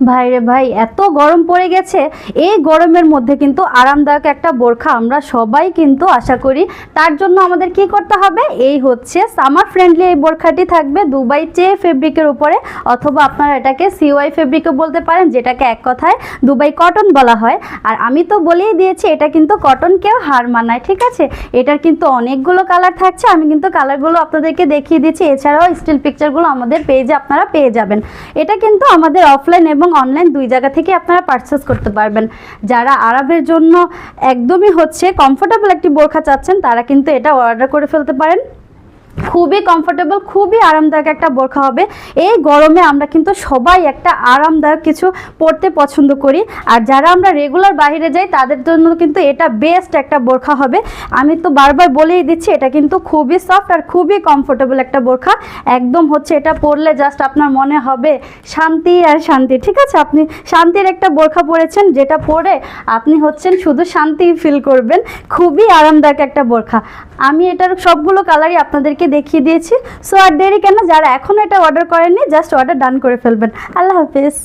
ভাই রে ভাই, এত গরম পড়ে গেছে। এই গরমের মধ্যে কিন্তু আরামদায়ক একটা বোরখা আমরা সবাই কিন্তু আশা করি। তার জন্য আমাদের কি করতে হবে, এই হচ্ছে সামার ফ্রেন্ডলি এই বোরখাটি থাকবে দুবাই চে ফেব্রিকের উপরে, অথবা আপনারা এটাকে সিওয়াই ফেব্রিকও বলতে পারেন, যেটাকে এক কথায় দুবাই কটন বলা হয়। আর আমি তো বলেই দিয়েছি এটা কিন্তু কটনকেও হার মানায়, ঠিক আছে। এটার কিন্তু অনেকগুলো কালার থাকছে, আমি কিন্তু কালারগুলো আপনাদেরকে দেখিয়ে দিচ্ছি। এছাড়াও স্টিল পিকচারগুলো আমাদের পেজে আপনারা পেয়ে যাবেন। এটা কিন্তু আমাদের অফলাইন এবং অনলাইন দুই জায়গা থেকে আপনারা পারচেস করতে পারবেন। যারা আরামের জন্য একদমই হচ্ছে কমফোর্টেবল একটি বোরখা চাচ্ছেন, তারা কিন্তু এটা অর্ডার করে ফেলতে পারেন। খুবই কমফোর্টেবল, খুবই আরামদায়ক একটা বোরখা হবে। এই গরমে আমরা কিন্তু সবাই একটা আরামদায়ক কিছু পরতে পছন্দ করি, আর যারা আমরা রেগুলার বাইরে যাই তাদের জন্য কিন্তু এটা বেস্ট একটা বোরখা হবে। আমি তো বারবার বলেই দিচ্ছি, এটা কিন্তু খুবই সফট আর খুবই কমফোর্টেবল একটা বোরখা। একদম হচ্ছে এটা পরলে জাস্ট আপনার মনে হবে শান্তি আর শান্তি, ঠিক আছে। আপনি শান্তির একটা বোরখা পরেছেন, যেটা পরে আপনি হচ্ছেন শুধু শান্তি ফিল করবেন। খুবই আরামদায়ক একটা বোরখা। আমি এটার সবগুলো কালারই আপনাদেরকে দেখিয়ে দিয়েছি। সো আর দেরি কেন, যারা এখনও এটা অর্ডার করেননি জাস্ট অর্ডার ডান করে ফেলবেন। আল্লাহ হাফিজ।